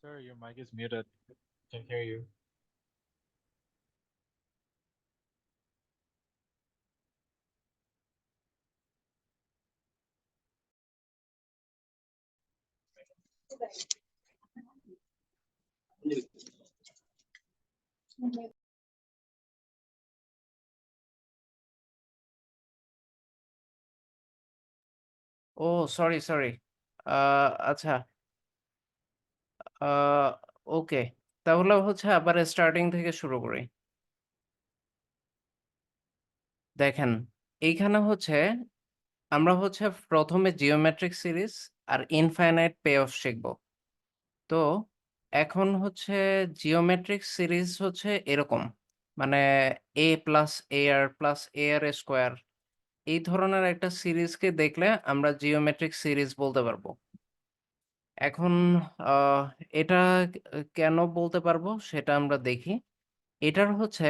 Sir, your mic is muted. Can hear you. ও sorry, sorry. আচ্ছা, আ ওকে। তাহলে হচ্ছে আবার স্টার্টিং থেকে শুরু করি। দেখেন, এইখানে হচ্ছে আমরা হচ্ছে ১ম এ জিওমেট্রিক সিরিজ আর ইনফাইনাইট পেঅফ শিখব। তো এখন হচ্ছে জিওমেট্রিক সিরিজ হচ্ছে এরকম। মানে a+ar+ar² এই ধরনের একটা সিরিজকে দেখলে আমরা জিওমেট্রিক সিরিজ বলতে পারবো। এখন আ এটা কেন বলতে পারবো সেটা আমরা দেখি। এটার হচ্ছে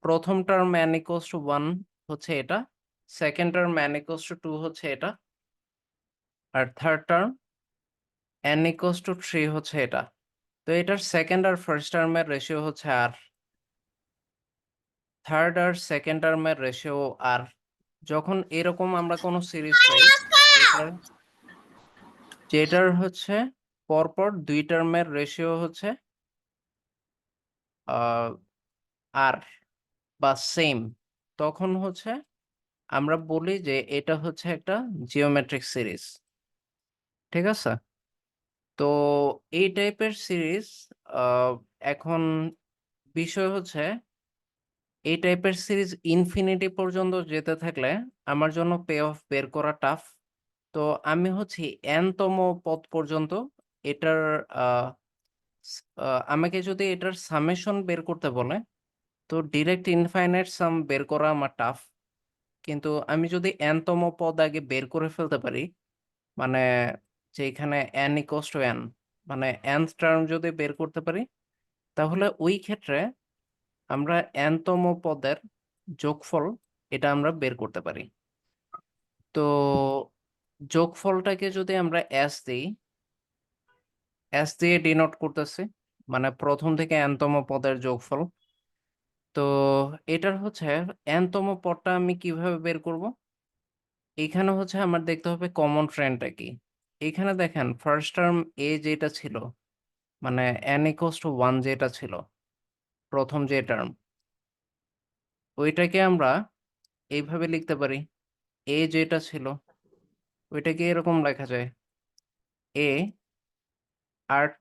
১ম টার্ম n = 1 হচ্ছে এটা, 2nd টার্ম n = 2 হচ্ছে এটা, আর 3rd টার্ম n = 3 হচ্ছে এটা। তো এটার 2nd আর 1st টার্মের রেশিও হচ্ছে r, 3rd আর 2nd টার্মের রেশিও r। যখন এরকম আমরা কোনো সিরিজ পাই যেটার যেটার হচ্ছে পরপর ২ টার্মের রেশিও হচ্ছে আ r বা সেইম, তখন হচ্ছে আমরা বলি যে এটা হচ্ছে একটা জিওমেট্রিক সিরিজ। ঠিক আছে? তো এই টাইপের সিরিজ আ এখন বিষয় হচ্ছে এই টাইপের সিরিজ ইনফিনিটি পর্যন্ত যেতে থাকলে আমার জন্য পে অফ বের করা টাফ। তো আমি হচ্ছে n তম পদ পর্যন্ত এটার আ স আ আমাকে যদি এটার সামেশন বের করতে বলে, তো ডিরেক্ট ইনফাইনাইট সাম বের করা আমার টাফ। কিন্তু আমি যদি n তম পদ আগে বের করে ফেলতে পারি, মানে যে এখানে n = n, মানে nth টার্ম যদি বের করতে পারি, তাহলে ওই ক্ষেত্রে আমরা n তম পদের যোগফল এটা আমরা বের করতে পারি। তো যোগফলটাকে যদি আমরা s দেই, s দিয়ে ডিনোট করতেছি। মানে ১ম থেকে n তম পদের যোগফল। তো এটার হচ্ছে n তম পদটা আমি কিভাবে বের করব? এখানে হচ্ছে আমার দেখতে হবে কমন ট্রেন্ডটা কি। এখানে দেখেন ফার্স্ট টার্ম a যেটা ছিল, মানে n = 1 যেটা ছিল, ১ম যে টার্ম, ওইটাকে আমরা এইভাবে লিখতে পারি। a যেটা ছিল ওইটাকে এরকম লেখা যায়। a r⁴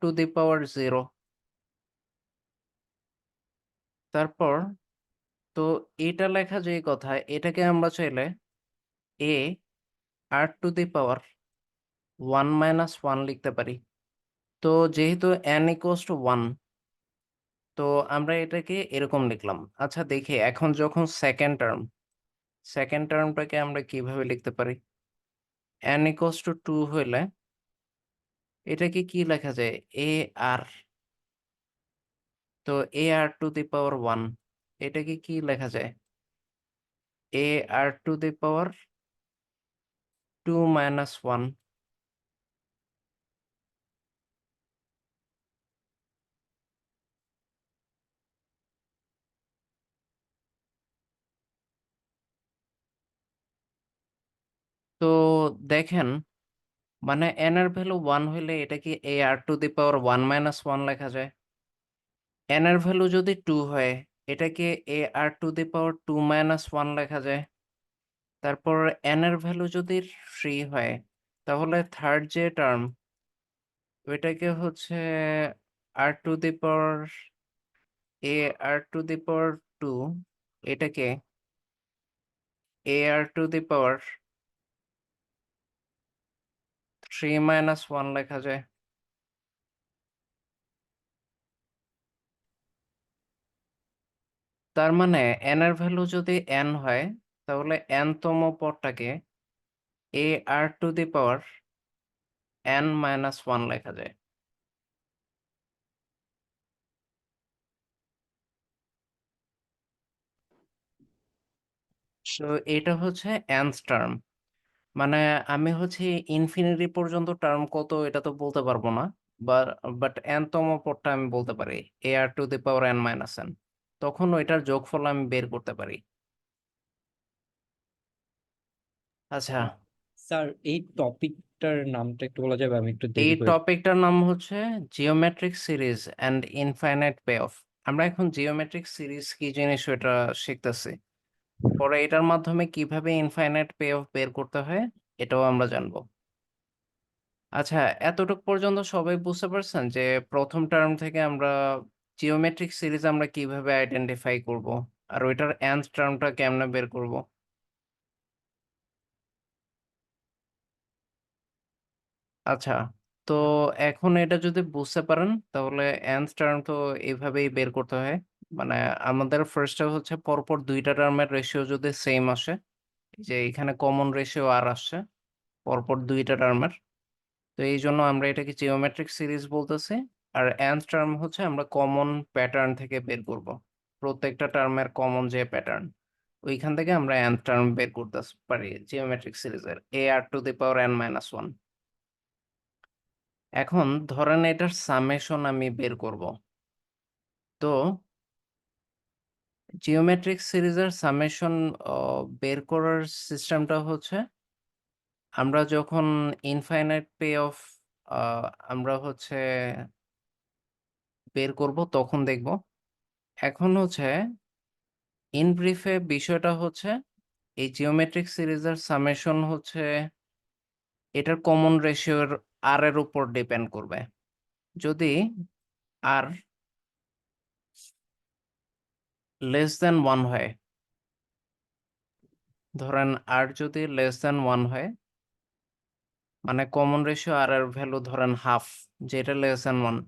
তারপর তো এটা লেখা যেই কথা, এটাকে আমরা চাইলে a r⁴ লিখতে পারি। তো যেহেতু n = 1, তো আমরা এটাকে এরকম লিখলাম। আচ্ছা দেখি এখন যখন সেকেন্ড টার্মটাকে আমরা কিভাবে লিখতে পারি? n = 2 হইলে এটাকে কি লেখা যায়? ar, তো ar⁴ এটাকে কি লেখা যায়? ar⁴ তো দেখেন, মানে n এর ভ্যালু 1 হইলে এটা কি ar⁴ লেখা যায়? n এর ভ্যালু যদি 2 হয়, এটাকে ar⁴ লেখা যায়। তারপর n এর ভ্যালু যদি 3 হয়, তাহলে 3rd যে টার্ম ওইটাকে হচ্ছে r to the power a r to the power 2 এটাকে a r to the power 3 minus 1 লেখা যায়। তার মানে n এর ভ্যালু যদি n হয় তাহলে n তম পদটাকে a r to the power n minus 1 লেখা যায়। তো এটা হচ্ছে nth টার্ম, মানে আমি হচ্ছে ইনফিনিটি পর্যন্ত টার্ম কত এটা তো বলতে পারবো না, বাট n তম পদটা আমি বলতে পারি a r to the power n minus n, তখন ওইটার যোগফল আমি বের করতে পারি। আচ্ছা, স্যার এই টপিকটার নামটা একটু বলা যাবে, আমি একটু এই দেরি করে। টপিকটার নাম হচ্ছে geometric series and infinite pay off. আমরা এখন জিওমেট্রিক সিরিজ কি জিনিস ওটা শিখতেছি, পরে এটার মাধ্যমে কিভাবে ইনফাইনাইট পে অফ বের করতে হয় এটাও আমরা জানবো। আচ্ছা, এতটুকু পর্যন্ত সবাই বুঝতে পারছেন যে প্রথম টার্ম থেকে আমরা জিওমেট্রিক সিরিজ আমরা কিভাবে আইডেন্টিফাই করব, আর ওইটার nth টার্মটা কেমনে বের করব? আচ্ছা, তো এখন এটা যদি বুঝতে পারেন তাহলে nth টার্ম তো এইভাবেই বের করতে হয়। মানে আমাদের ফার্স্টে হচ্ছে পরপর দুইটা টার্মের রেশিও যদি সেম আসে, যে এখানে কমন রেশিও আর আসছে পরপর দুইটা টার্মের, তো এই জন্য আমরা এটাকে জিওমেট্রিক সিরিজ বলতেছি। আর nth টার্ম হচ্ছে আমরা কমন প্যাটার্ন থেকে বের করব, প্রত্যেকটা টার্মের কমন যে প্যাটার্ন ওইখান থেকে আমরা nth টার্ম বের করতে পারি জিওমেট্রিক সিরিজের a r to the power n minus 1। এখন ধরেন এটার সামেশন আমি বের করব, তো জিওমেট্রিক সিরিজের সামেশন বের করার সিস্টেমটা হচ্ছে আমরা যখন ইনফাইনাইট পে অফ আমরা হচ্ছে বের করব তখন দেখব। এখন হচ্ছে ইন ব্রিফে বিষয়টা হচ্ছে এই জিওমেট্রিক সিরিজের সামেশন হচ্ছে এটার কমন রেশিওর আর এর উপর ডিপেন্ড করবে। যদি আর লেস দেন 1 হয়, ধরেন আর যদি লেস দেন 1 হয়, মানে কমন রেশিও আর এর ভ্যালু ধরেন হাফ, যেটা লেস দেন 1,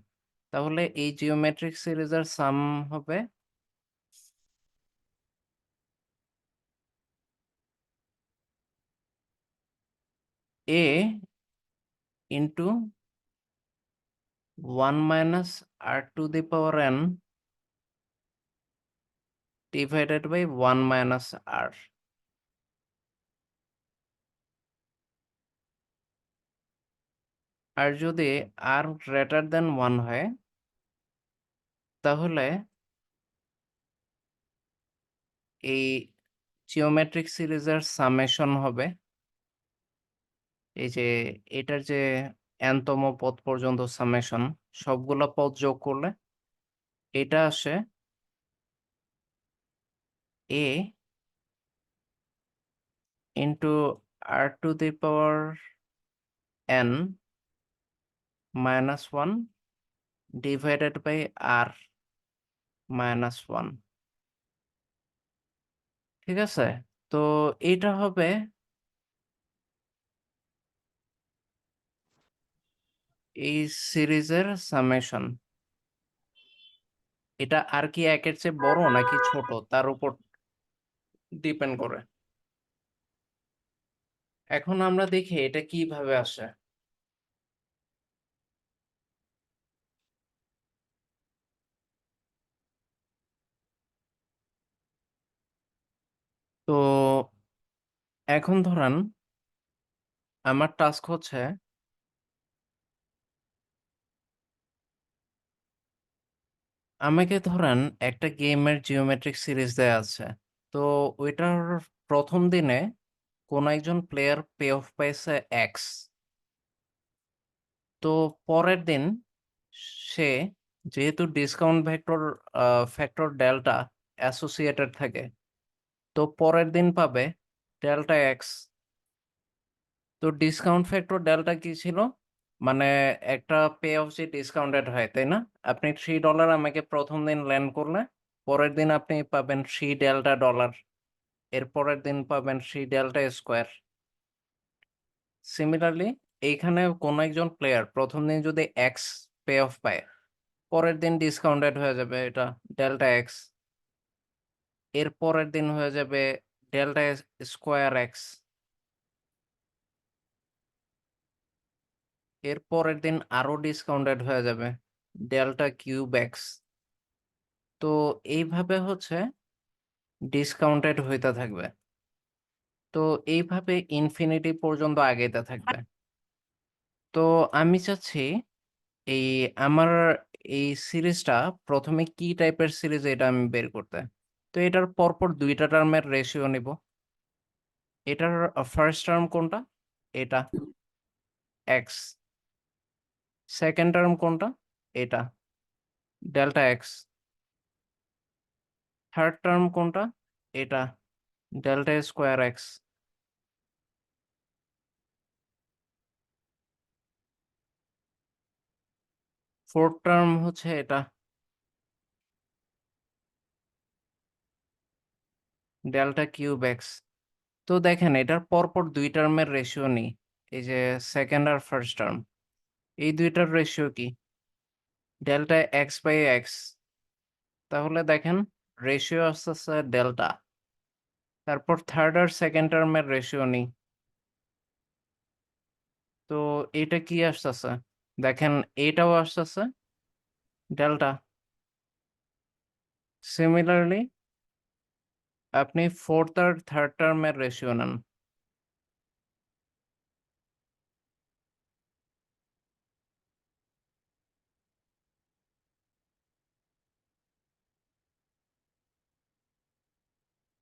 তাহলে এই জিওমেট্রিক সিরিজের সাম হবে a into 1 minus r to the power n divided by 1 minus r। আর যদি r গ্রেটার দেন 1 হয় তাহলে এই জিওমেট্রিক সিরিজের সামেশন হবে এই যে এটার যে n-তম পদ পর্যন্ত সামেশন, সবগুলো পদ যোগ করলে এটা আসে a into r to the power n minus 1 divided by r minus 1। ঠিক আছে, তো এটা হবে এই সিরিজের সামেশন। এটা আর কি একের চেয়ে বড় নাকি ছোট তার উপর ডিপেন্ড করে। এখন আমরা দেখি এটা কিভাবে আসে। তো এখন ধরেন আমার টাস্ক হচ্ছে আমাকে ধরেন একটা গেমের জিওমেট্রিক সিরিজ দেয়া আছে, তো ওইটার প্রথম দিনে কোন একজন প্লেয়ার পে অফ পাইছে এক্স, তো পরের দিন সে, যেহেতু ডিসকাউন্ট ফ্যাক্টর ডেল্টা অ্যাসোসিয়েটেড থাকে, তো পরের দিন পাবে ডেল্টা এক্স। তো ডিসকাউন্ট ফ্যাক্টর ডেল্টা কি ছিল? মানে একটা পে অফ যে ডিসকাউন্টেড হয়, তাই না? আপনি $3 আমাকে প্রথম দিন লেন্ড করলে, পরের দিন আপনি পাবেন $3 এর পরের দিন পাবেন $3 স্কোয়ার। সিমিলারলি এইখানে কোনো একজন প্লেয়ার প্রথম দিন যদি এক্স পে অফ পায়, পরের দিন ডিসকাউন্টেড হয়ে যাবে এটা ডেল্টা এক্স, এর পরের দিন হয়ে যাবে ডেল্টা স্কোয়ার এক্স, এর পরের দিন আরো ডিসকাউন্টেড হয়ে যাবে ডেল্টা কিউব এক্স। তো এইভাবে হচ্ছে ডিসকাউন্টেড হইতে থাকবে। তো এইভাবে ইনফিনিটি পর্যন্ত আগাইতে থাকবে। তো আমি চাচ্ছি এই আমার এই সিরিজটা প্রথমে কি টাইপের সিরিজ এটা আমি বের করতে। তো এটার পরপর দুইটা টার্মের রেশিও নিব। এটার ফার্স্ট টার্ম কোনটা? এটা এক্স। সেকেন্ড টার্ম কোনটা? এটা ডেল্টা এক্স। থার্ড টার্ম কোনটা? এটা delta square x. Fourth term হচ্ছে এটা ডেল্টা কিউব এক্স। তো দেখেন এটার পরপর দুই টার্মের রেশিও নেই, এই যে সেকেন্ড আর ফার্স্ট টার্ম, এই দুইটার রেশিও কি? Delta X by X. তাহলে দেখেন রেশিও আসতেছে ডেল্টা। তারপর থার্ড আর সেকেন্ড টার্মের রেশিও নেই, তো এটা কি আসতেছে? দেখেন এটাও আসতেছে ডেল্টা। সিমিলারলি আপনি ফোর্থ আর থার্ড টার্মের রেশিও নেন,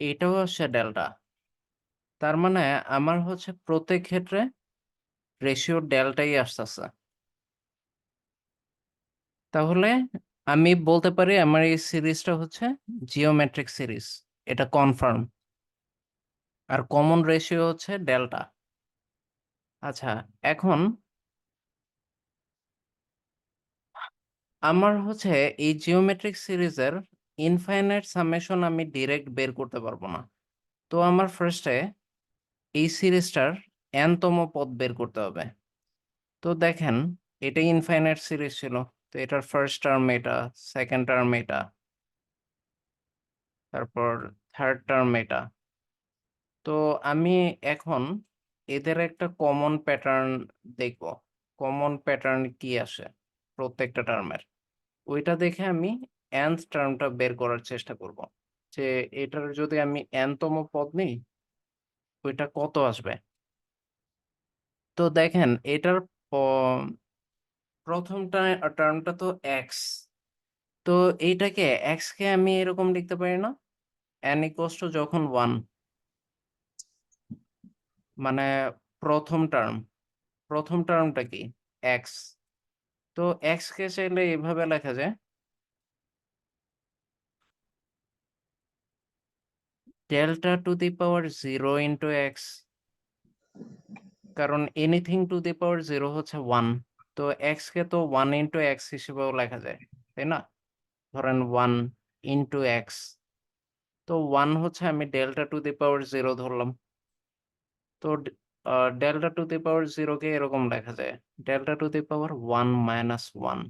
এটাও আসছে ডেল্টা। তার মানে আমার হচ্ছে প্রত্যেক ক্ষেত্রে রেশিও ডেল্টাই আসতেছে। তাহলে আমি বলতে পারি আমার এই সিরিজটা হচ্ছে জিওমেট্রিক সিরিজ, এটা কনফার্ম। আর কমন রেশিও হচ্ছে ডেল্টা। আচ্ছা, এখন আমার হচ্ছে এই জিওমেট্রিক সিরিজের ইনফাইনাইট সামেশন আমি ডিরেক্ট বের করতে পারবো না। তো আমার ফার্স্টে এই সিরিজটার এনতম পদ বের করতে হবে। তো দেখেন এটা ইনফাইনাইট সিরিজ ছিল, তো এটার ফার্স্ট টার্ম এটা, সেকেন্ড টার্ম এটা, তারপর থার্ড টার্ম এটা। তো আমি এখন এদের একটা কমন প্যাটার্ন দেখব, কমন প্যাটার্ন কি আসে প্রত্যেকটা টার্মের। ওইটা দেখে আমি nth টার্মটা বের করার চেষ্টা করব, যে এটার যদি আমি nতম পদ নিই ওইটা কত আসবে। তো দেখেন এটার প্রথম টার্মটা তো এক্স। তো এইটাকে এক্স কে আমি এরকম লিখতে পারি না, n ইকুয়ালস টু যখন 1, মানে প্রথম টার্ম, প্রথম টার্মটা কি? এক্স। তো এক্স কে চাইলে এভাবে লেখা যায় delta to the power 0 into x, কারণ এনিথিং টু দি পাওয়ার 0 হচ্ছে 1। তো এক্স কে তো 1 ইন্টু এক্স হিসেবেও লেখা যায়, তাই না? ধরেন 1 ইন্টু এক্স, তো 1 হচ্ছে আমি ডেল্টা টু দি পাওয়ার 0 ধরলাম। তো ডেল্টা টু দি পাওয়ার 0 কে এরকম লেখা যায় delta to the power 1 minus 1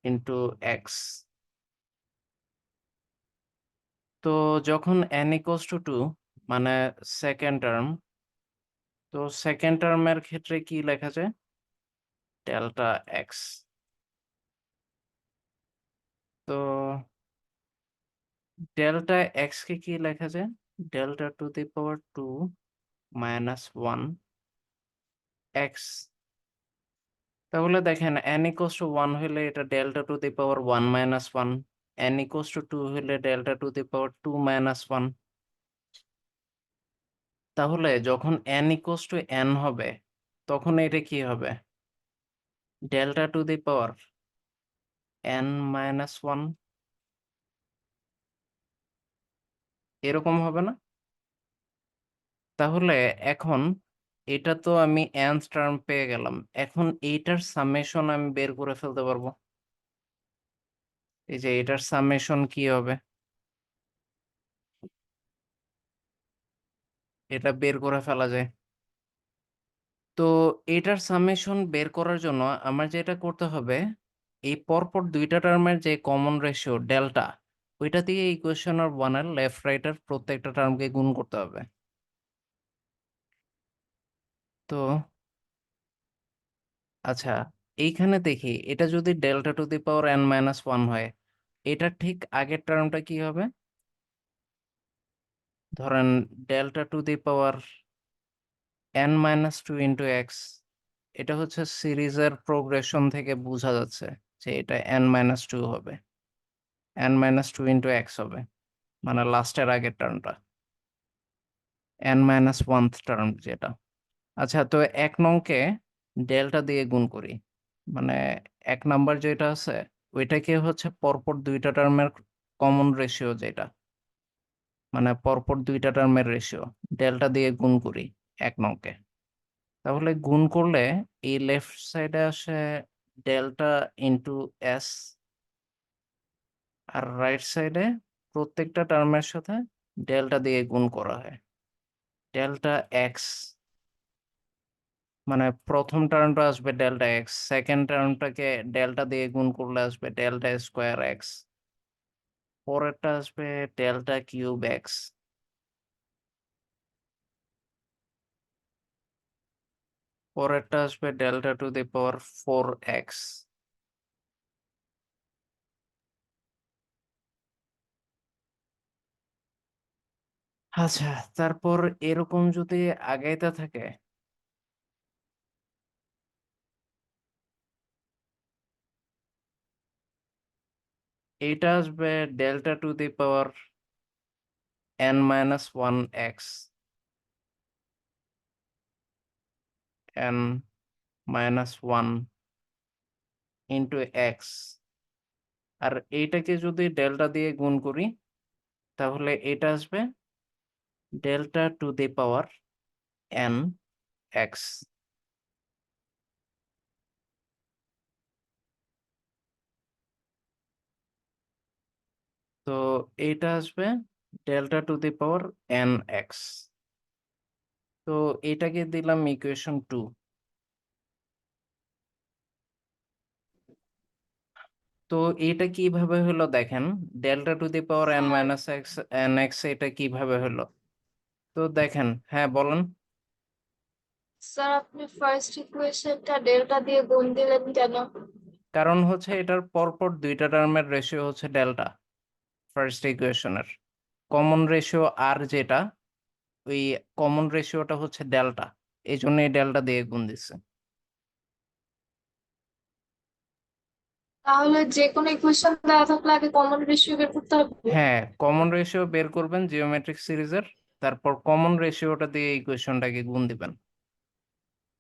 into x. তো যখন n ইকুয়ালস টু 2, মানে সেকেন্ড টার্ম, তো সেকেন্ড টার্মের ক্ষেত্রে কি লেখা যায়? Delta x. তো ডেল্টা এক্স কে কি লেখা যায়? Delta to the power 2 minus 1 x. তাহলে দেখেন n ইকুয়ালস টু 1 হলে এটা delta to the power 1 minus 1, n equals to 2 হলে delta to the power 2 minus 1। তাহলে যখন n ইকুয়ালস টু n হবে তখন এটা কি হবে? Delta to the power n minus 1, এরকম হবে না? তাহলে এখন এটা তো আমি nth টার্ম পেয়ে গেলাম, এখন এইটার সামেশন আমি বের করে ফেলতে পারবো। এই যে এটার সামেশন কি হবে, এটা বের করে ফেলা যায়। তো এটার সামেশন বের করার জন্য আমার যেটা করতে হবে, এই পরপর দুইটা টার্মের যে কমন রেশিও ডেল্টা, ওইটা দিয়ে ইকুয়েশনের ওয়ানের লেফট রাইটের প্রত্যেকটা টার্মকে গুণ করতে হবে। তো আচ্ছা, এইখানে দেখি এটা যদি delta to the power n minus one হয়, এটা ঠিক আগের টার্মটা কি হবে? ধরেন delta to the power n minus two into X, এটা হচ্ছে সিরিজের প্রোগ্রেশন থেকে বোঝা যাচ্ছে যে এটা n মাইনাস টু হবে, n minus two into X হবে, মানে লাস্টের আগের টার্মটা, n মাইনাস ওয়ানথ টার্ম যেটা। আচ্ছা, তো এক নংকে ডেল্টা দিয়ে গুণ করি, মানে এক নাম্বার যেটা আছে ওইটাকে হচ্ছে পরপর দুইটা টার্মের কমন রেশিও যেটা, মানে পরপর দুইটা টার্মের রেশিও ডেল্টা দিয়ে গুণ করি এক নংকে। তাহলে গুণ করলে এই লেফট সাইডে আসে ডেল্টা ইন্টু এস, আর রাইট সাইডে প্রত্যেকটা টার্মের সাথে ডেল্টা দিয়ে গুণ করা হয়, ডেল্টা এক্স, মানে প্রথম টার্মটা আসবে ডেল্টা এক্স, সেকেন্ড টার্মটাকে ডেল্টা দিয়ে গুণ করলে আসবে ডেল্টা স্কোয়ার এক্স, পরেরটা আসবে ডেল্টা কিউব এক্স, পরেরটা আসবে delta to the power four x. আচ্ছা, তারপর এরকম যদি আগাইতে থাকে, এটা আসবে delta to the power n minus one x, n minus one into x, আর এইটাকে যদি ডেল্টা দিয়ে গুণ করি তাহলে এটা আসবে delta to the power n x. তো এইটা আসবে delta to the power n x. তো এটাকে দিলাম ইকুয়েশন টু। তো এটা কিভাবে হলো দেখেন, delta to the power n sir minus x n x, এটা কিভাবে হলো? তো দেখেন, হ্যাঁ বলেন। স্যার আপনি ফার্স্ট ইকুয়েশনটা ডেল্টা দিয়ে গুণ দিলেন কেন? কারণ হচ্ছে এটার পরপর দুইটা টার্মের রেশিও হচ্ছে ডেল্টা, ফার্স্ট ইকুয়েশনের কমন রেশিও আর যেটা, ওই কমন রেশিওটা হচ্ছে ডেল্টা, এই জন্য এই ডেল্টা দিয়ে গুণ দিচ্ছে। তাহলে যে কোনো ইকুয়েশন দেওয়া থাকলে আগে কমন রেশিও বের করতে হবে। হ্যাঁ, কমন রেশিও বের করবেন জিওমেট্রিক সিরিজের, তারপর কমন রেশিওটা দিয়ে ইকুয়েশনটাকে গুণ দিবেন।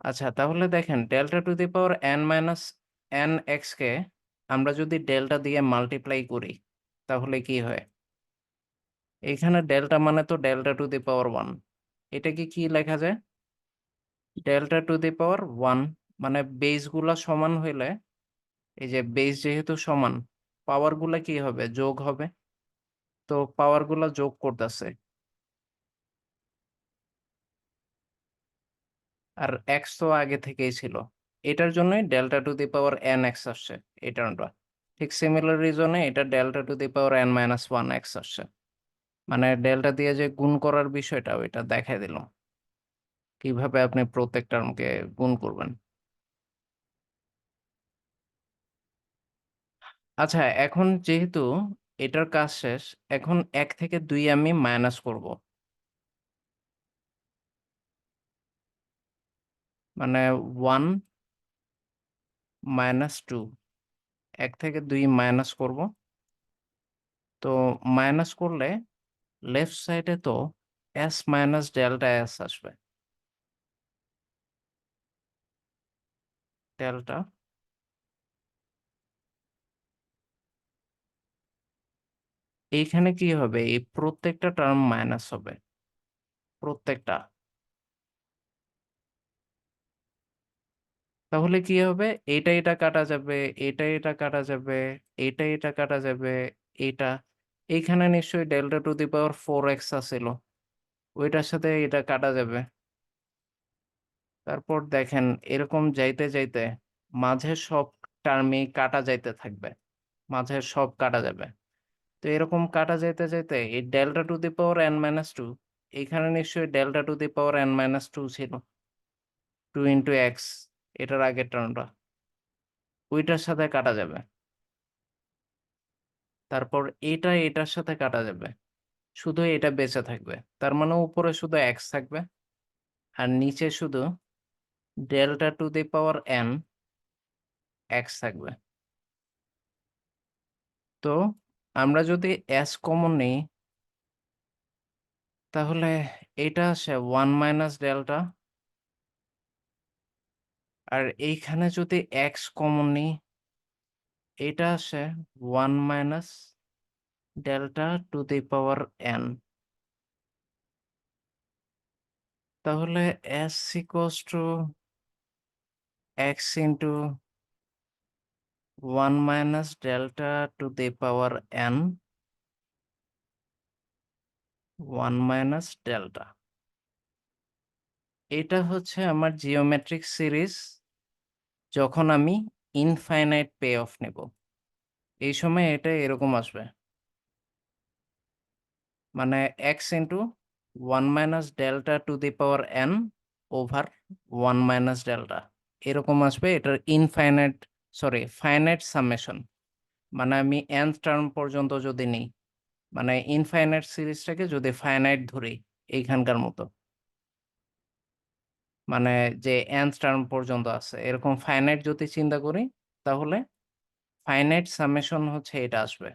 আচ্ছা, তাহলে দেখেন delta to the power n minus n x কে আমরা যদি ডেল্টা দিয়ে মাল্টিপ্লাই করি তাহলে কি হয়? এখানে ডেল্টা মানে তো delta to the power one, এটাকে কি লেখা যায়? Delta to the power one, মানে বেস গুলা সমান হইলে, এই যে বেস যেহেতু সমান, পাওয়ার গুলা কি হবে? যোগ হবে। তো পাওয়ার গুলা যোগ করতেছে, আর এক্স তো আগে থেকেই ছিল, এটার জন্যই delta to the power N x আসছে এই টার্মটা। ঠিক সিমিলার রিজনে এটা delta to the power n minus one x আসছে, মানে ডেল্টা দিয়ে যে গুণ করার বিষয়টা ওইটা দেখাই দিলাম কিভাবে আপনি প্রত্যেক টার্মকে গুণ করবেন। আচ্ছা, এখন যেহেতু এটার কাজ শেষ, এখন এক থেকে দুই আমি মাইনাস করব, মানে ওয়ান মাইনাস টু, এক থেকে দুই মাইনাস করব। তো মাইনাস করলে লেফট সাইডে তো এস মাইনাস ডেল্টা এস আসবে, ডেল্টা। এইখানে কি হবে? এই প্রত্যেকটা টার্ম মাইনাস হবে, প্রত্যেকটা। তাহলে কি হবে, এটা কাটা যাবে, এটা কাটা যাবে, এটা কাটা যাবে, এটা এইখানে নিশ্চয়ই delta to the power 4x আছিল, ওইটার সাথে এটা কাটা যাবে। তারপর দেখেন এরকম যাইতে যাইতে মাঝের সব টার্মই কাটা যাইতে থাকবে, মাঝের সব কাটা যাবে। তো এরকম কাটা যাইতে যাইতে এই delta to the power n-2 এখানে নিশ্চয়ই delta to the power n-2 ছিল, 2 ইন্টু এক্স, এটার আগের টার্মটা, ওইটার সাথে কাটা যাবে। তারপর এটা এটার সাথে কাটা যাবে, শুধু এটা বেঁচে থাকবে। তার মানে উপরে শুধু এক্স থাকবে আর নিচে শুধু delta to the power n x থাকবে। তো আমরা যদি s কমন নিই তাহলে এটা আসে 1 মাইনাস ডেল্টা, আর এইখানে যদি x কমন নিই এটা আসে 1 minus delta to the power n। তাহলে s equals to x into 1 minus delta to the power n 1 minus delta. এটা হচ্ছে আমার জিওমেট্রিক সিরিজ যখন আমি ইনফাইনাইট পে অফ নেব, এই সময় এটা এরকম আসবে, মানে x into 1 minus delta to the power n over 1 minus delta, এরকম আসবে। এটার ফাইনাইট সামেশন, মানে আমি nth টার্ম পর্যন্ত যদি নিই, মানে ইনফাইনাইট সিরিজটাকে যদি ফাইনাইট ধরি এইখানকার মতো, মানে যে nth টার্ম পর্যন্ত আছে এরকম ফাইনাইট যদি চিন্তা করি তাহলে ফাইনাইট সামেশন হচ্ছে এটা আসবে।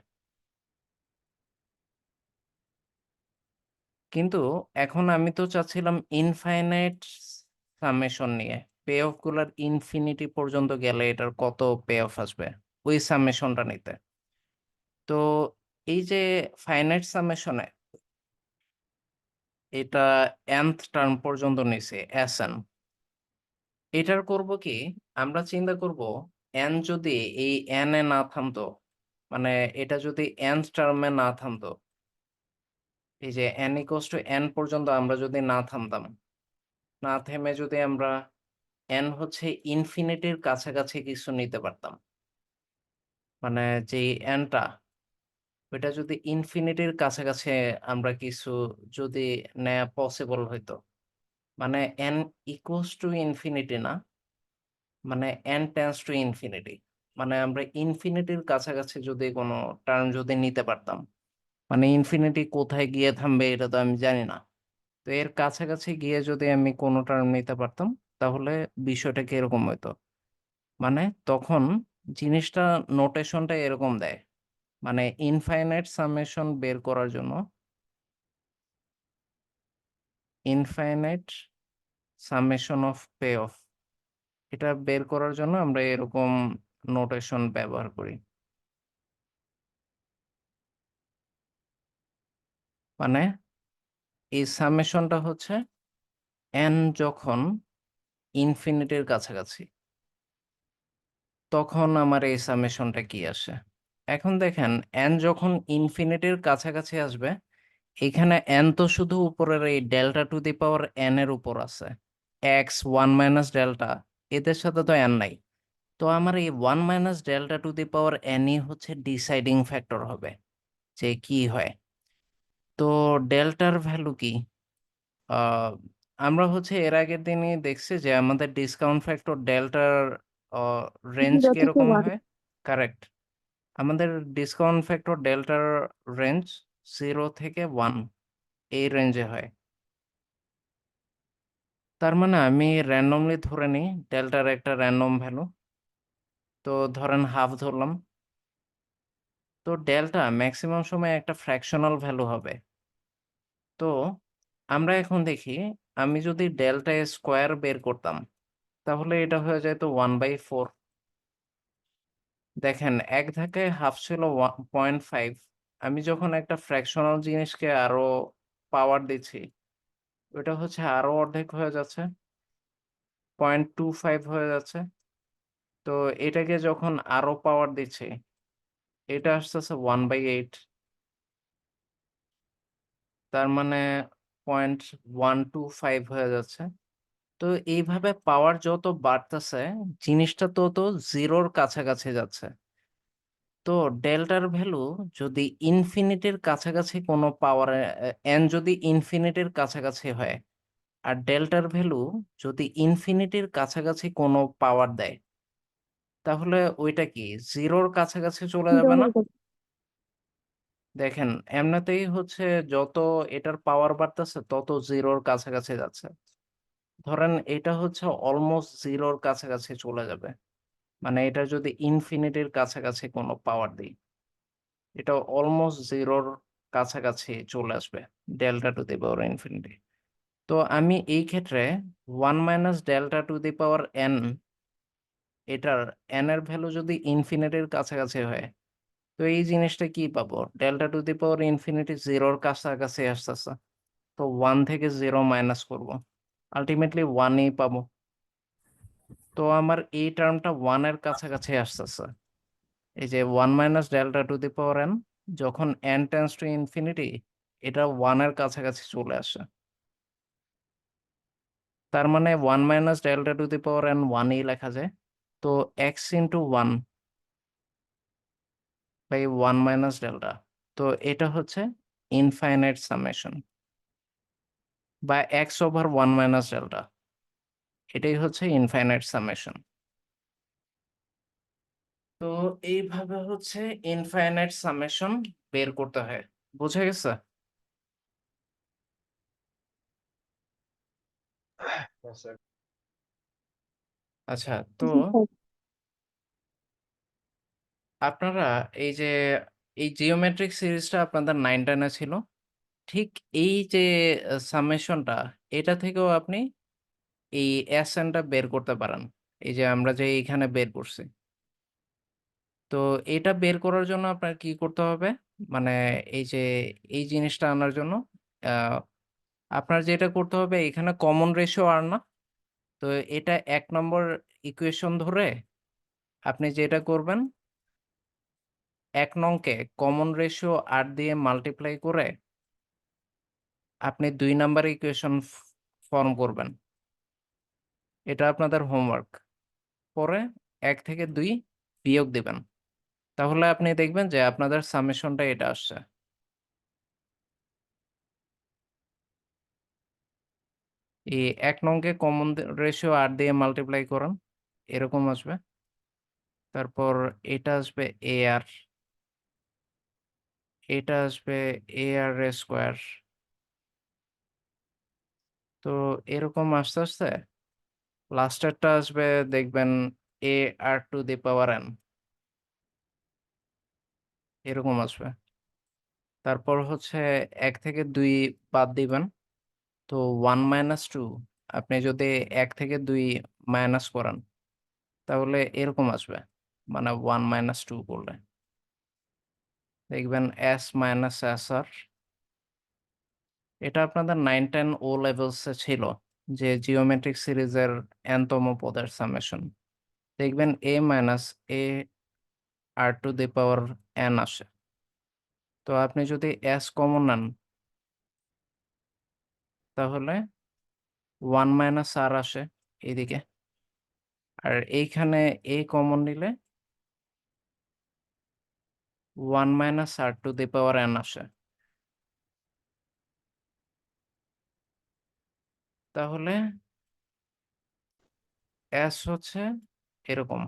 কিন্তু এখন আমি তো চাচ্ছিলাম ইনফাইনাইট সামেশন নিয়ে, পে অফ গুলার ইনফিনিটি পর্যন্ত গেলে এটার কত পে অফ আসবে ওই সামেশনটা নিতে। তো এই যে ফাইনাইট সামেশনে এটা nth টার্ম পর্যন্ত নিছে Sn, এটার করব কি, আমরা চিন্তা করব n যদি এই n এ না থামতো, মানে এটা যদি nth টার্মে না থামতো, এই যে n ইকুয়ালস টু n পর্যন্ত আমরা যদি না থামতাম, না থেমে যদি আমরা n হচ্ছে ইনফিনিটির কাছাকাছি কিছু নিতে পারতাম, মানে যে nটা ওইটা যদি ইনফিনিটির কাছাকাছি আমরা কিছু যদি নেওয়া পসিবল হইতো, মানে n ইকুয়ালস টু ইনফিনিটি না, মানে n টেন্স টু ইনফিনিটি, মানে আমরা ইনফিনিটির কাছাকাছি যদি কোনো টার্ম যদি নিতে পারতাম, মানে ইনফিনিটি কোথায় গিয়ে থামবে এটা তো আমি জানি না, তো এর কাছাকাছি গিয়ে যদি আমি কোনো টার্ম নিতে পারতাম তাহলে বিষয়টা কিরকম হইতো, মানে তখন জিনিসটা নোটেশনটা এরকম দেয়, মানে ইনফাইনাইট সামেশন বের করার জন্য, infinite summation of pay off, এটা বের করার জন্য আমরা এরকম নোটেশন ব্যবহার করি। মানে এই সামেশনটা হচ্ছে n যখন ইনফিনিটির কাছাকাছি তখন আমার এই সামেশনটা কি আসে। এখন দেখেন n যখন ইনফিনিটির কাছাকাছি আসবে, এখানে n তো শুধু উপরের এই delta to the power n এর উপর আছে, x 1 মাইনাস ডেল্টা, এদের সাথে তো n নাই। তো আমার এই 1 minus delta to the power n ই হচ্ছে ডিসাইডিং ফ্যাক্টর হবে যে কি হয়। তো ডেল্টার ভ্যালু কি, আহ, আমরা হচ্ছে এর আগের দিনই দেখছি যে আমাদের ডিসকাউন্ট ফ্যাক্টর ডেল্টার রেঞ্জ 0 থেকে কিরকম 1। হয়। কারেক্ট, আমাদের ডিসকাউন্ট ফ্যাক্টর ডেল্টার রেঞ্জ 0 থেকে 1 এই রেঞ্জে হয়। তার মানে আমি র্যান্ডমলি ধরে নিই ডেল্টার একটা র্যান্ডম ভ্যালু, তো ধরেন হাফ ধরলাম। তো ডেল্টা ম্যাক্সিমাম সময় একটা ফ্র্যাকশনাল ভ্যালু হবে। তো আমরা এখন দেখি আমি যদি ডেল্টা স্কোয়ার বের করতাম তাহলে এটা হয়ে যেত 1/4। দেখেন এক ধাক্কায় হাফ ছিল 0.5, আমি যখন একটা ফ্র্যাকশনাল জিনিসকে আরো পাওয়ার দিচ্ছি ওটা হচ্ছে আরো অর্ধেক হয়ে যাচ্ছে, 0.25 হয়ে যাচ্ছে। তো এটাকে যখন আরো পাওয়ার দিচ্ছি, এটা আসতেছে 1/8, তার মানে 0.125 হয়ে যাচ্ছে। তো এইভাবে পাওয়ার যত বাড়তেছে, জিনিসটা তত জিরোর কাছাকাছি যাচ্ছে। তো ডেল্টার ভ্যালু যদি ইনফিনিটির কাছাকাছি কোনো পাওয়ারে এন যদি ইনফিনিটির কাছাকাছি হয়, আর ডেল্টার ভ্যালু যদি ইনফিনিটির কাছাকাছি কোনো পাওয়ার দেয়, তাহলে ওইটা কি জিরোর কাছাকাছি চলে যাবে না? দেখেন, এমনিতেই হচ্ছে যত এটার পাওয়ার বাড়তেছে তত জিরোর কাছাকাছি যাচ্ছে। ধরেন এটা হচ্ছে অলমোস্ট জিরোর কাছাকাছি চলে যাবে, মানে এটা যদি ইনফিনিটির কাছাকাছি কোনো পাওয়ার দিই, এটা অলমোস্ট জিরোর কাছাকাছি চলে আসবে, delta to the power infinity. তো আমি এই ক্ষেত্রে 1 - delta to the power n, এটার n এর ভ্যালু যদি ইনফিনিটির কাছাকাছি হয়, তো এই জিনিসটা কি পাবো? Delta to the power infinity জিরোর কাছাকাছি আসতেছে। তো 1 থেকে 0 মাইনাস করব, আলটিমেটলি 1ই পাবো। তো আমার এই টার্মটা 1 এর কাছাকাছি আসতেছে। এই যে 1 - delta to the power n, যখন n টেন্ডস টু ইনফিনিটি, এটা 1 এর কাছাকাছি চলে আসে। তার মানে 1 - delta to the power n 1ই লেখা যায়। তো x ইন্টু 1 বাই 1 - ডেল্টা, তো এটা হচ্ছে ইনফাইনাইট সামেশন, বা x/1 - ডেল্টা, এটাই হচ্ছে ইনফাইনাইট সামেশন। তো এইভাবে হচ্ছে ইনফাইনাইট সামেশন বের করতে হয়। বুঝা গেছে? Yes, sir. আচ্ছা, তো আপনারা এই যে এই জিওমেট্রিক সিরিজটা আপনাদের 9-10 ছিল, ঠিক এই যে সামেশনটা, এটা থেকেও আপনি এই এসএনটা বের করতে পারেন। এই যে আমরা যে এইখানে বের করছি, তো এটা বের করার জন্য আপনার কি করতে হবে? মানে এই যে এই জিনিসটা আনার জন্য আহ, আপনার যেটা করতে হবে, এখানে কমন রেশিও আর না, তো এটা 1 নম্বর ইকুয়েশন ধরে আপনি যেটা করবেন, 1 নংকে কমন রেশিও আর দিয়ে মাল্টিপ্লাই করে আপনি 2 নাম্বার ইকুয়েশন ফর্ম করবেন। এটা আপনাদের হোমওয়ার্ক। পরে 1 থেকে 2 বিয়োগ দিবেন, তাহলে আপনি দেখবেন যে আপনাদের সামেশনটা এটা আসছে। এই 1 নংকে কমন রেশিও আর দিয়ে মাল্টিপ্লাই করেন, এরকম আসবে। তারপর এটা আসবে এ আর, এটা আসবে এ আর স্কোয়ার। তো এরকম আস্তে আস্তে লাস্টেরটা আসবে, দেখবেন এ r to the power N, এরকম আসবে। তারপর হচ্ছে 1 থেকে 2 বাদ দিবেন, তো 1 - 2, আপনি যদি 1 থেকে 2 মাইনাস করেন, তাহলে এরকম আসবে, মানে 1 - 2 করলে দেখবেন এস মাইনাস এস আর। এটা আপনাদের 9-10 ও লেভেলসে ছিল, যে জিওমেট্রিক সিরিজের এনতম পদের সামেশন। দেখবেন a minus a r to the power n আসে। তো আপনি যদি এস কমন নেন, তাহলে 1 - আর আসে এইদিকে, আর এইখানে এ কমন নিলে 1 - r to the power n আসে। তাহলে এস হচ্ছে এরকম,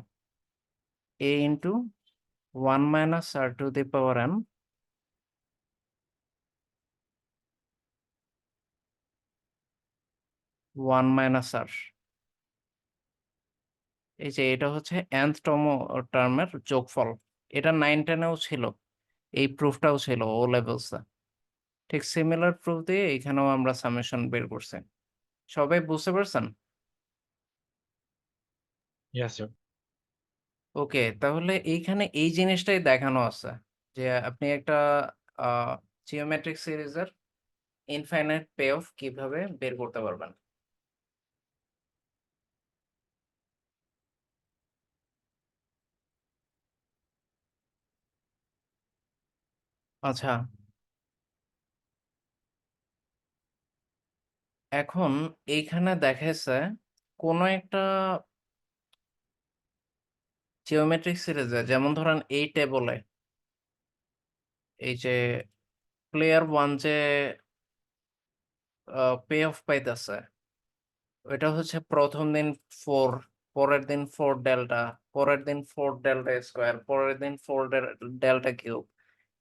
a into 1 - r to the power n 1 - r. এই যে এটা হচ্ছে nth তম টার্মের যোগফল। এটা 9-10-এও ছিল, এই প্রুফটাও ছিল ও লেভেলসে। ঠিক সিমিলার প্রুফ দিয়ে এখানেও আমরা সামেশন বের করছি। সবাই বুঝতে পারছেন? Yes, sir. ওকে, তাহলে এইখানে এই জিনিসটাই দেখানো আছে, যে আপনি একটা জিওমেট্রিক সিরিজের ইনফাইনাইট পে অফ কিভাবে বের করতে পারবেন। আচ্ছা, এখন এইখানে দেখাইছে কোন একটা জিওমেট্রিক সিরিজে, যেমন ধরেন এই টেবলে এই যে প্লেয়ার 1 যে পে অফ পাইতেছে, ওইটা হচ্ছে প্রথম দিন 4, পরের দিন 4 ডেল্টা, পরের দিন 4 ডেল্টা স্কোয়ার, পরের দিন 4 ডেল্টা কিউব,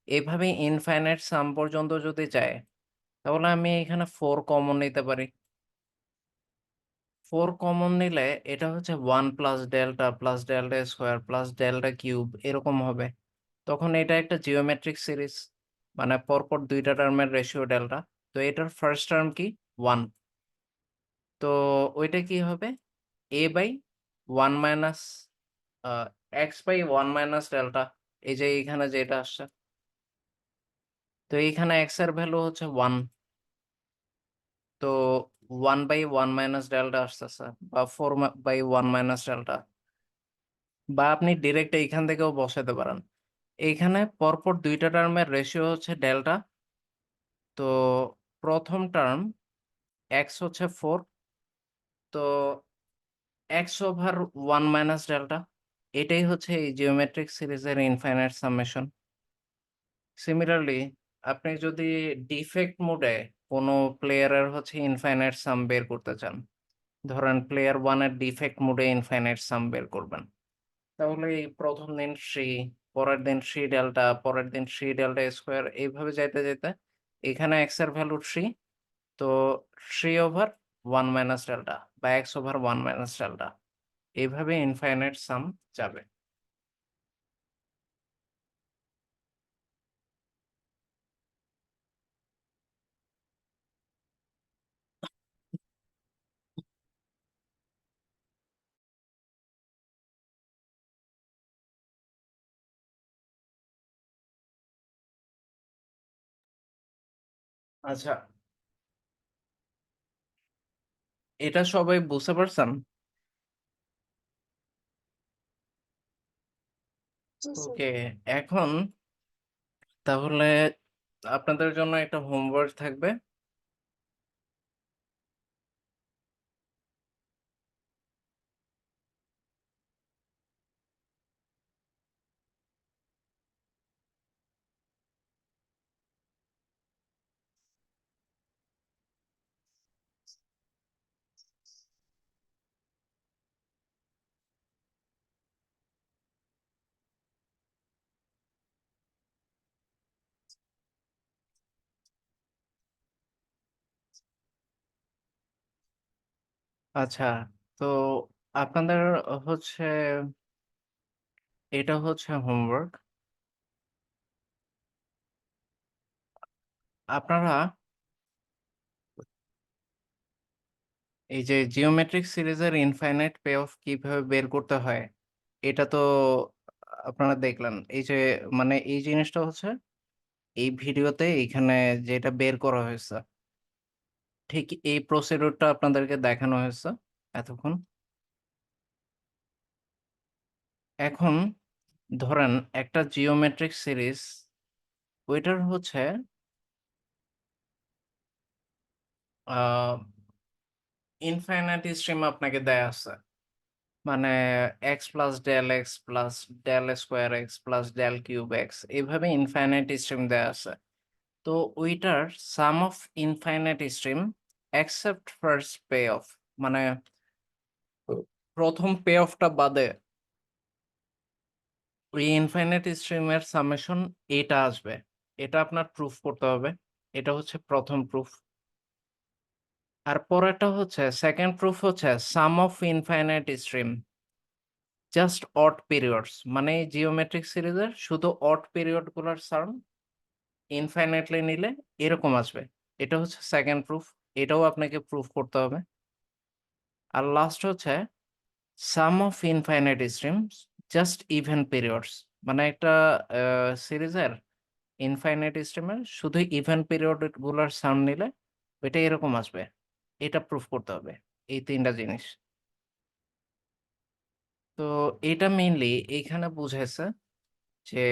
এইভাবে ইনফাইনাইট সাম পর্যন্ত যদি যায়, তাহলে আমি এখানে 4 কমন নিতে পারি। 4 কমন নিলে এটা হচ্ছে 1 plus delta square plus delta cube এরকম হবে। তখন এটা একটা জিওমেট্রিক সিরিজ, মানে পরপর দুইটা টার্মের রেশিও ডেল্টা। তো এটার ফার্স্ট টার্ম কি? 1। তো ওইটা কি হবে? A by 1 minus x by 1 minus delta, এই যে এইখানে যেটা আসছে। তো এইখানে এক্স এর ভ্যালু হচ্ছে 1, তো 1 বাই 1 মাইনাস ডেল্টা আসতেছে, বা 4 বাই 1 মাইনাস ডেল্টা। বা আপনি ডিরেক্ট এইখান থেকেও বসাতে পারেন। এইখানে পরপর দুইটা টার্মের রেশিও হচ্ছে ডেল্টা। তো প্রথম টার্ম এক্স হচ্ছে 4, তো এক্স ওভার 1 মাইনাস ডেল্টা, এটাই হচ্ছে এই জিওমেট্রিক সিরিজের ইনফাইনাইট সামেশন। সিমিলারলি আপনি যদি ডিফেক্ট মোডে কোনো প্লেয়ারের হচ্ছে ইনফাইনাইট সাম বের করতে চান, ধরেন প্লেয়ার 1 এর ডিফেক্ট মোডে ইনফাইনাইট সাম বের করবেন, তাহলে এই প্রথম দিন 3, পরের দিন 3 ডেল্টা, পরের দিন 3 ডেল্টা স্কোয়ার, এইভাবে যাইতে যেতে এখানে এক্স এর ভ্যালু 3, তো 3 ওভার 1 মাইনাস ডেল্টা বা এক্স ওভার 1 মাইনাস ডেল্টা, এইভাবে ইনফাইনাইট সাম যাবে। আচ্ছা, এটা সবাই বুঝতে পারছেন? জি স্যার। ওকে, এখন তাহলে আপনাদের জন্য একটা হোমওয়ার্ক থাকবে। আচ্ছা, তো আপনাদের হচ্ছে এটা হচ্ছে হোমওয়ার্ক। আপনারা এই যে জিওমেট্রিক সিরিজের ইনফাইনাইট পে অফ কিভাবে বের করতে হয়, এটা তো আপনারা দেখলেন। এই যে মানে এই জিনিসটা হচ্ছে এই ভিডিওতে এখানে যেটা বের করা হয়েছে, ঠিক এই প্রসিডিউরটা আপনাদেরকে দেখানো হয়েছে এতক্ষণ। এখন ধরেন একটা জিওমেট্রিক সিরিজ, ওইটার হচ্ছে ইনফাইনাইট স্ট্রিম আপনাকে দেয়া আছে, মানে x plus del x plus del square x plus del cube x, এইভাবে ইনফাইনাইট স্ট্রিম দেয়া আছে। তো ওইটার sum of infinite stream except first pay of, মানে প্রথম পে অফটা বাদে ওই ইনফাইনাইট স্ট্রিমের সামেশন এটা আসবে। এটা আপনার প্রুফ করতে হবে। এটা হচ্ছে প্রথম প্রুফ। আর পরেরটা হচ্ছে সেকেন্ড প্রুফ, হচ্ছে sum of infinite stream just odd periods, মানে জিওমেট্রিক সিরিজের শুধু অড পিরিয়ড গুলার সাম ইনফাইনাইটলি নিলে এরকম আসবে। এটা হচ্ছে সেকেন্ড প্রুফ, এটাও আপনাকে প্রুফ করতে হবে। আর লাস্ট হচ্ছে sum of infinite streams just even periods, মানে একটা সিরিজের ইনফাইনাইট স্ট্রিমের শুধু ইভেন পিরিয়ড গুলার সাম নিলে এটা এরকম আসবে। এটা প্রুফ করতে হবে, এই তিনটা জিনিস। তো এটা মেইনলি এইখানে বুঝাইছে যে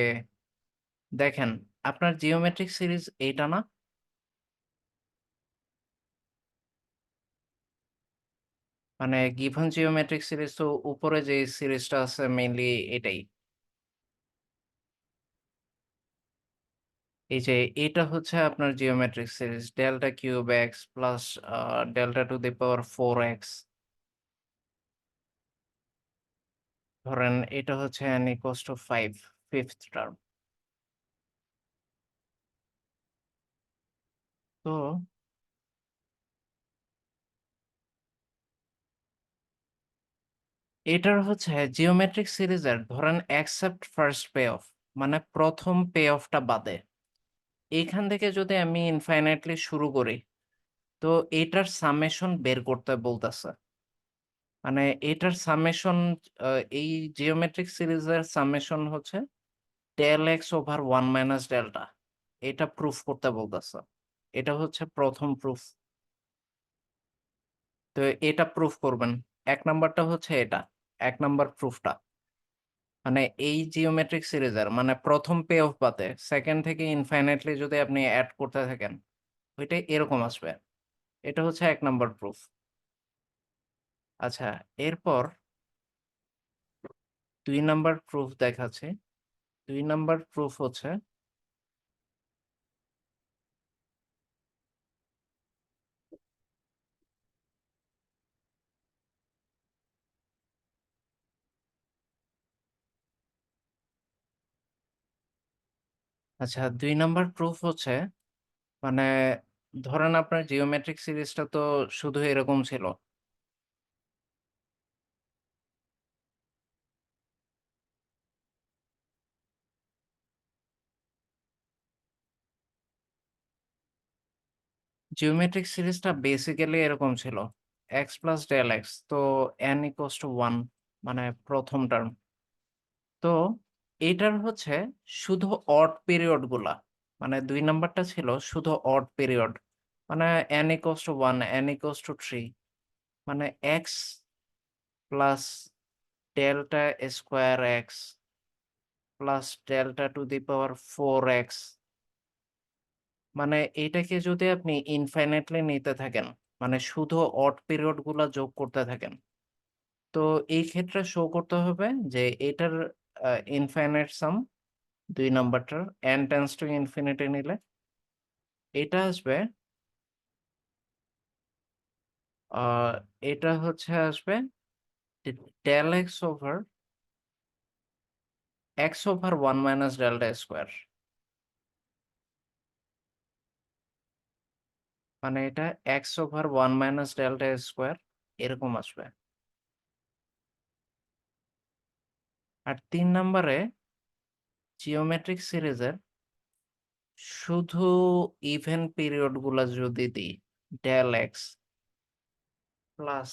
দেখেন আপনার জিওমেট্রিক সিরিজ এইটা না? মানে গিভেন জিওমেট্রিক সিরিজ তো উপরে যে সিরিজটা আছে মেইনলি এটাই। এই যে এটা হচ্ছে আপনার geometric series delta cube x plus delta to the power 4x। ধরেন এটা হচ্ছে n equals to 5 fifth term. তো এটার হচ্ছে জিওমেট্রিক সিরিজের ধরেন অ্যাকসেপ্ট ফার্স্ট পে অফ, মানে প্রথম পে অফটা বাদে এইখান থেকে যদি আমি ইনফাইনাইটলি শুরু করি, তো এটার সামেশন বের করতে বলতেছে। মানে এটার সামেশন, এই জিওমেট্রিক সিরিজের সামেশন হচ্ছে del X over 1 minus delta. এটা প্রুফ করতে বলতেছে। এটা হচ্ছে প্রথম প্রুফ। তো এটা প্রুফ করবেন। 1 নাম্বারটা হচ্ছে এটা, 1 নাম্বার প্রুফটা। মানে এই জিওমেট্রিক সিরিজের মানে প্রথম পে অফ বাদে সেকেন্ড থেকে ইনফাইনাইটলি যদি আপনি অ্যাড করতে থাকেন, ওইটা এরকম আসবে। এটা হচ্ছে 1 নাম্বার প্রুফ। আচ্ছা, এরপর 2 নাম্বার প্রুফ দেখাচ্ছি। 2 নাম্বার প্রুফ হচ্ছে আচ্ছা 2 নাম্বার প্রুফ হচ্ছে মানে ধরেন আপনার জিওমেট্রিক সিরিজটা তো শুধু এরকম ছিল। জিওমেট্রিক সিরিজটা বেসিক্যালি এরকম ছিল এক্স প্লাস ডেল এক্স, তো n ইকুয়ালস টু 1, মানে প্রথম টার্ম। তো এইটার হচ্ছে শুধু অড পিরিয়ড গুলা, মানে 2 নাম্বারটা ছিল শুধু অড পিরিয়ড, মানে n equals to 1, n equals to 3, মানে x plus delta square x plus delta to the power 4x। মানে এটাকে যদি আপনি ইনফাইনাইটলি নিতে থাকেন, মানে শুধু অড পিরিয়ড গুলা যোগ করতে থাকেন, তো এই ক্ষেত্রে শো করতে হবে যে এটার ইনফাইনাইট সাম 2 নাম্বারটার n টেন্স টু ইনফিনিটি নিলে এটা আসবে, আহ, এটা হচ্ছে আসবে del X over 1 minus delta square. মানে এটা X over 1 minus delta square এরকম আসবে। আর 3 নাম্বারে জিওমেট্রিক সিরিজের শুধু ইভেন পিরিয়ড গুলা যদি দিই, del x plus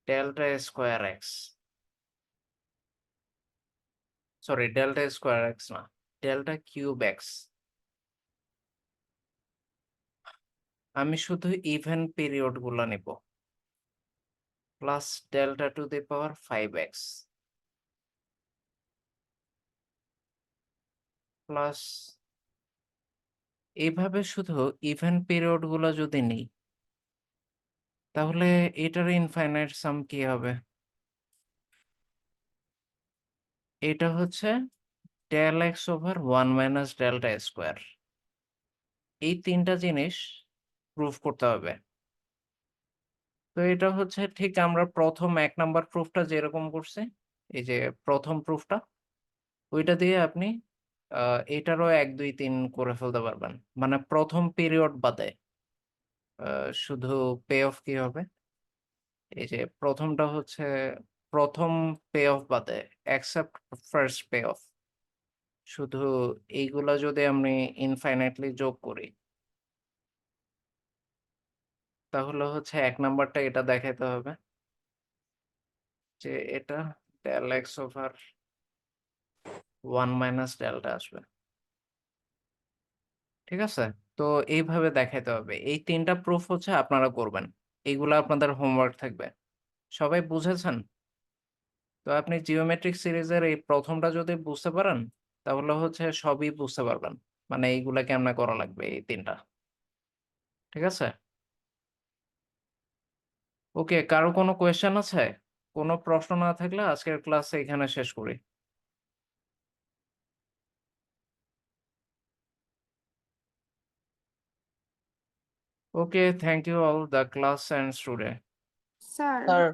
delta square X, sorry delta square X না, ডেল্টা কিউব এক্স। আমি শুধু ইভেন পিরিয়ড গুলা নিব plus delta to the power 5x plus এইভাবে শুধু ইভেন পিরিয়ড গুলা যদি নিই, তাহলে এটার ইনফাইনাইট সাম কি হবে? এটা হচ্ছে del X over 1 minus delta square. এই 3টা জিনিস প্রুফ করতে হবে। তো এটা হচ্ছে ঠিক আমরা প্রথম 1 নাম্বার প্রুফটা যেরকম করছি, এই যে প্রথম প্রুফটা, ওইটা দিয়ে আপনি এটারও 1 2 3 করে ফেলতে পারবেন। মানে প্রথম পিরিয়ড বাদে শুধু পে অফ কি হবে, এই যে প্রথমটা হচ্ছে প্রথম পে অফ বাদে অ্যাকসেপ্ট ফার্স্ট পে অফ, শুধু এইগুলা যদি আমি ইনফাইনাইটলি যোগ করি, তাহলে হচ্ছে 1 নাম্বারটা এটা দেখাইতে হবে যে এটা del X over 1 minus delta আসবে। ঠিক আছে? তো এইভাবে দেখাইতে হবে। এই 3টা প্রুফ হচ্ছে আপনারা করবেন। এইগুলা আপনাদের হোমওয়ার্ক থাকবে। সবাই বুঝেছেন? তো আপনি জিওমেট্রিক সিরিজের এই প্রথমটা যদি বুঝতে পারেন, তাহলে হচ্ছে সবই বুঝতে পারবেন মানে এইগুলা কেমনে করা লাগবে এই তিনটা ঠিক আছে ওকে কারো কোনো কোয়েশ্চেন আছে কোনো প্রশ্ন না থাকলে আজকের ক্লাস এখানে শেষ করি okay thank you all the class and student sir sir